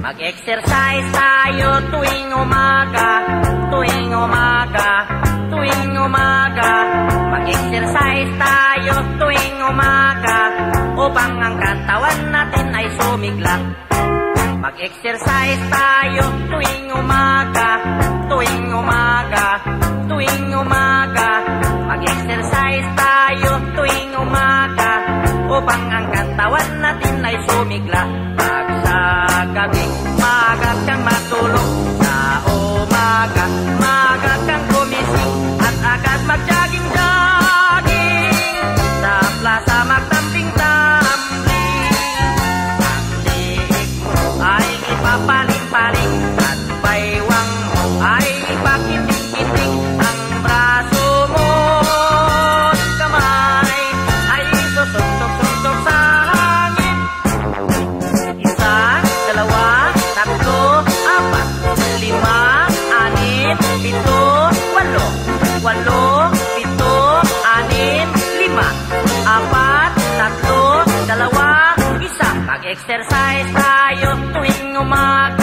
Mag-exercise tayo tuwing umaga, tuwing umaga, tuwing umaga. Mag-exercise tayo tuwing umaga, upang ang katawan natin ay sumigla. Mag-exercise tayo tuwing umaga, tuwing umaga, tuwing umaga. Mag-exercise tayo tuwing umaga, upang ang katawan natin ay sumigla. Pag sa gabi, maaga kang matulog, sa umaga, maaga kang gumising, at agad mag-jogging-jogging, sa plaza magtambling-tambling. Ang liig mo ay ipapaling-paling, at baywang mo ay ipakiting-kiting. Ang braso mo at kamay ay isusuntok-suntok sa hangin. Isa, dalawa, tatlo, apat, lima, anim, pito, walo. Walo, pito, anim, lima, apat, tatlo, dalawa, isa. Mag-exercise tayo tuwing umaga,